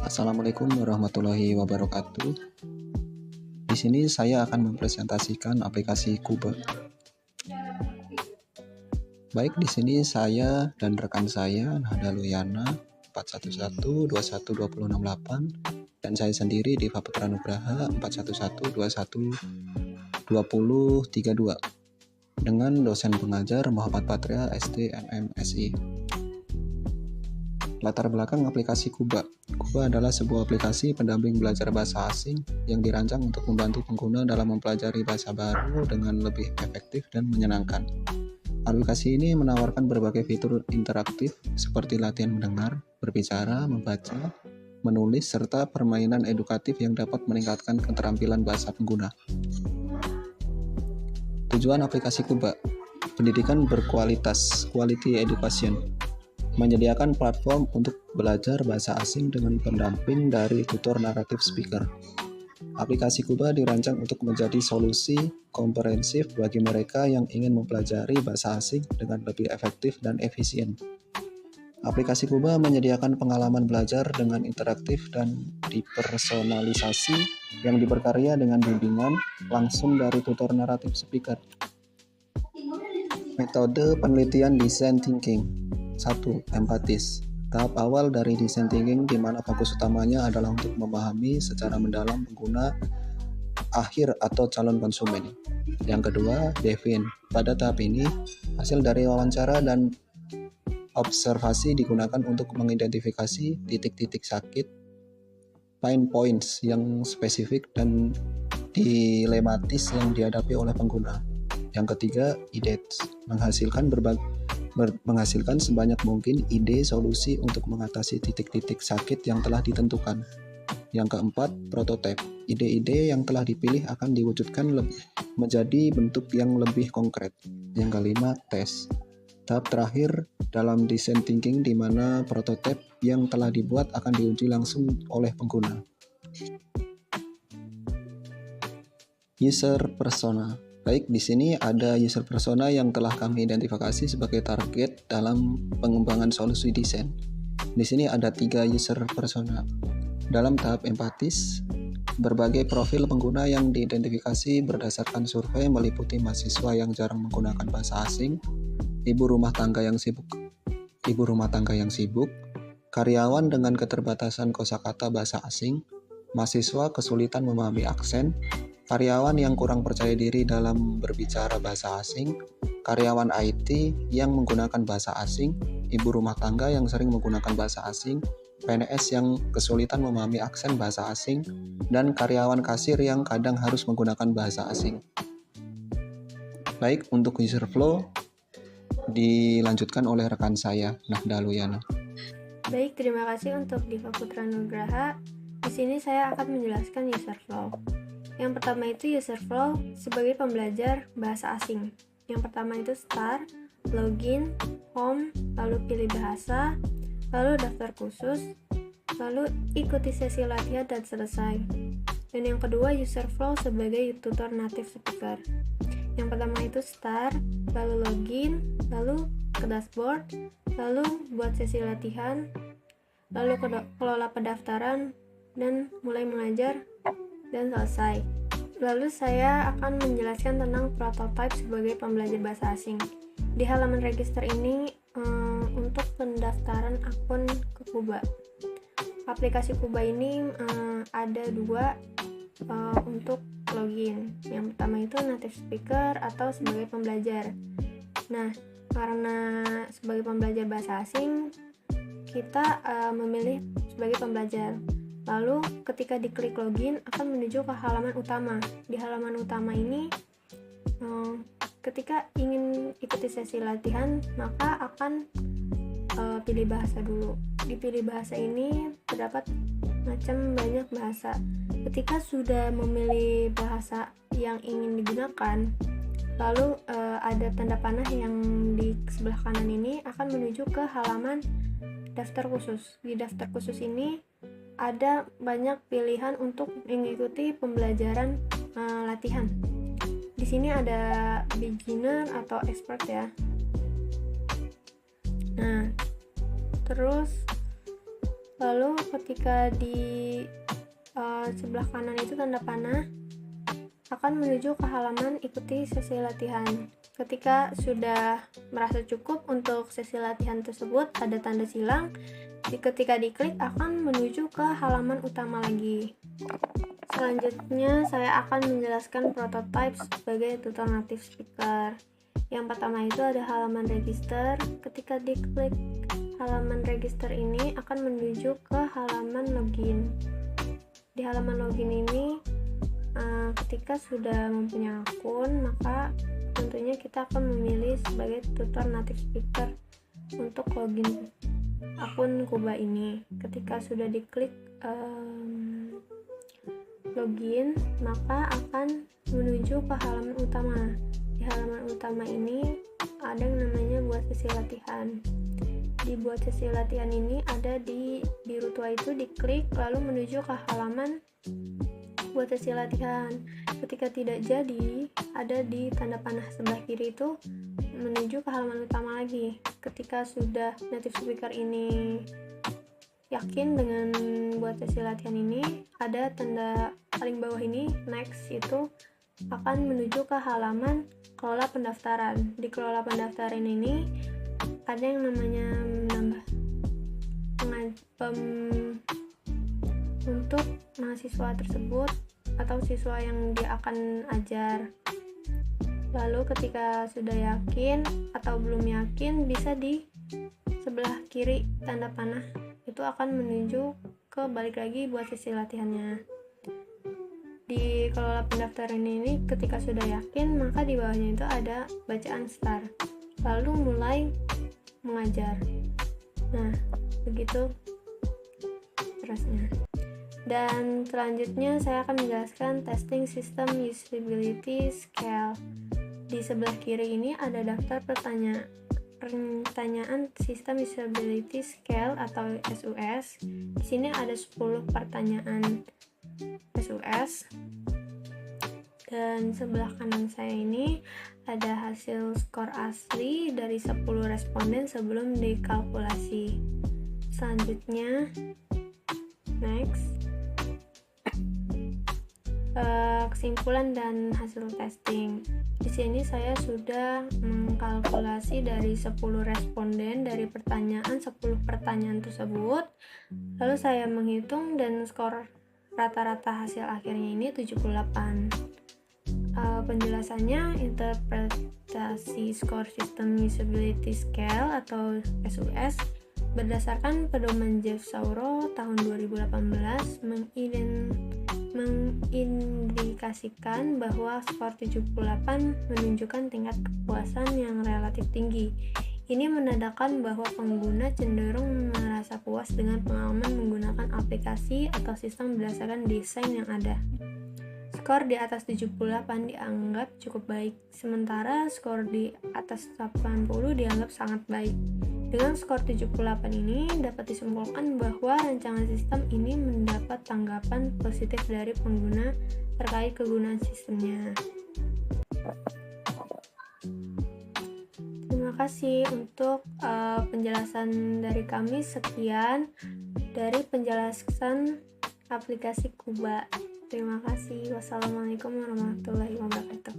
Assalamualaikum warahmatullahi wabarakatuh. Di sini saya akan mempresentasikan aplikasi Kuba. Baik, di sini saya dan rekan saya Nahda Luyana 411212068 dan saya sendiri Diva Putra Nugraha 411212032 dengan dosen pengajar Muhammad Patria SD MMSI. Latar belakang aplikasi Kuba. Kuba adalah sebuah aplikasi pendamping belajar bahasa asing yang dirancang untuk membantu pengguna dalam mempelajari bahasa baru dengan lebih efektif dan menyenangkan. Aplikasi ini menawarkan berbagai fitur interaktif seperti latihan mendengar, berbicara, membaca, menulis, serta permainan edukatif yang dapat meningkatkan keterampilan bahasa pengguna. Tujuan aplikasi Kuba: pendidikan berkualitas, quality education. Menyediakan platform untuk belajar bahasa asing dengan pendamping dari tutor native speaker. Aplikasi Kuba dirancang untuk menjadi solusi komprehensif bagi mereka yang ingin mempelajari bahasa asing dengan lebih efektif dan efisien. Aplikasi Kuba menyediakan pengalaman belajar dengan interaktif dan dipersonalisasi yang diperkarya dengan bimbingan langsung dari tutor native speaker. Metode penelitian design thinking. 1. Empatis. Tahap awal dari design thinking di mana fokus utamanya adalah untuk memahami secara mendalam pengguna akhir atau calon konsumen. Yang kedua, define. Pada tahap ini, hasil dari wawancara dan observasi digunakan untuk mengidentifikasi titik-titik sakit, pain points yang spesifik dan dilematis yang dihadapi oleh pengguna. Yang ketiga, ideas. Menghasilkan sebanyak mungkin ide solusi untuk mengatasi titik-titik sakit yang telah ditentukan. Yang keempat, prototipe. Ide-ide yang telah dipilih akan diwujudkan menjadi bentuk yang lebih konkret. Yang kelima, tes. Tahap terakhir dalam design thinking di mana prototipe yang telah dibuat akan diuji langsung oleh pengguna. User persona. Baik, di sini ada user persona yang telah kami identifikasi sebagai target dalam pengembangan solusi desain. Di sini ada 3 user persona. Dalam tahap empatis, berbagai profil pengguna yang diidentifikasi berdasarkan survei meliputi mahasiswa yang jarang menggunakan bahasa asing, ibu rumah tangga yang sibuk, karyawan dengan keterbatasan kosakata bahasa asing, mahasiswa kesulitan memahami aksen, karyawan yang kurang percaya diri dalam berbicara bahasa asing, karyawan IT yang menggunakan bahasa asing, ibu rumah tangga yang sering menggunakan bahasa asing, PNS yang kesulitan memahami aksen bahasa asing, dan karyawan kasir yang kadang harus menggunakan bahasa asing. Baik, untuk user flow dilanjutkan oleh rekan saya, Nahda Luyana. Baik, terima kasih untuk Diva Putra Nugraha. Di sini saya akan menjelaskan user flow. Yang pertama itu user flow sebagai pembelajar bahasa asing. Yang pertama itu start, login, home, lalu pilih bahasa, lalu daftar khusus, lalu ikuti sesi latihan dan selesai. Dan yang kedua user flow sebagai tutor native speaker. Yang pertama itu start, lalu login, lalu ke dashboard, lalu buat sesi latihan, lalu kelola pendaftaran, dan mulai mengajar dan selesai. Lalu saya akan menjelaskan tentang prototype sebagai pembelajar bahasa asing. Di halaman register ini untuk pendaftaran akun ke Kuba. Aplikasi Kuba ini ada 2 untuk login. Yang pertama itu native speaker atau sebagai pembelajar. Nah, karena sebagai pembelajar bahasa asing, kita memilih sebagai pembelajar. Lalu ketika diklik login akan menuju ke halaman utama. Di halaman utama ini ketika ingin ikuti sesi latihan maka akan pilih bahasa dulu. Di pilih bahasa ini terdapat banyak bahasa. Ketika sudah memilih bahasa yang ingin digunakan, lalu ada tanda panah yang di sebelah kanan ini akan menuju ke halaman daftar khusus. Di daftar khusus ini ada banyak pilihan untuk mengikuti pembelajaran latihan. Di sini ada beginner atau expert ya. Nah, terus Lalu ketika di sebelah kanan itu tanda panah, akan menuju ke halaman ikuti sesi latihan. Ketika sudah merasa cukup untuk sesi latihan tersebut, ada tanda silang. Ketika diklik akan menuju ke halaman utama lagi. Selanjutnya saya akan menjelaskan prototype sebagai tutor native speaker. Yang pertama itu ada halaman register. Ketika diklik halaman register ini akan menuju ke halaman login. Di halaman login ini ketika sudah mempunyai akun, maka tentunya kita akan memilih sebagai tutor native speaker untuk login akun Kuba ini. Ketika sudah diklik login, maka akan menuju ke halaman utama. Di halaman utama ini ada yang namanya buat sesi latihan. Di buat sesi latihan ini ada di biru tua itu, diklik lalu menuju ke halaman buat sesi latihan. Ketika tidak jadi, ada di tanda panah sebelah kiri itu menuju ke halaman utama lagi. Ketika sudah native speaker ini yakin dengan buat sesi latihan ini, ada tanda paling bawah ini, next, itu akan menuju ke halaman kelola pendaftaran. Di kelola pendaftaran ini ada yang namanya menambah untuk mahasiswa tersebut atau siswa yang dia akan ajar. Lalu ketika sudah yakin atau belum yakin, bisa di sebelah kiri tanda panah itu akan menuju ke balik lagi buat sesi latihannya. Di kelola pendaftaran ini ketika sudah yakin, maka di bawahnya itu ada bacaan start, lalu mulai mengajar. Nah, begitu terusnya. Dan selanjutnya saya akan menjelaskan testing system usability scale. Di sebelah kiri ini ada daftar pertanyaan sistem usability scale atau SUS. Di sini ada 10 pertanyaan SUS. Dan sebelah kanan saya ini ada hasil skor asli dari 10 responden sebelum dikalkulasi. Selanjutnya, next, kesimpulan dan hasil testing. Di sini saya sudah mengkalkulasi dari 10 responden dari 10 pertanyaan tersebut. Lalu saya menghitung dan skor rata-rata hasil akhirnya ini 78. Penjelasannya, interpretasi skor sistem usability scale atau SUS berdasarkan pedoman Jeff Sauro tahun 2018 mengindikasikan bahwa skor 78 menunjukkan tingkat kepuasan yang relatif tinggi. Ini menandakan bahwa pengguna cenderung merasa puas dengan pengalaman menggunakan aplikasi atau sistem berdasarkan desain yang ada. Skor di atas 78 dianggap cukup baik, sementara skor di atas 80 dianggap sangat baik. Dengan skor 78 ini dapat disimpulkan bahwa rancangan sistem ini mendapat tanggapan positif dari pengguna terkait kegunaan sistemnya. Terima kasih untuk penjelasan dari kami. Sekian dari penjelasan aplikasi Kuba. Terima kasih. Wassalamualaikum warahmatullahi wabarakatuh.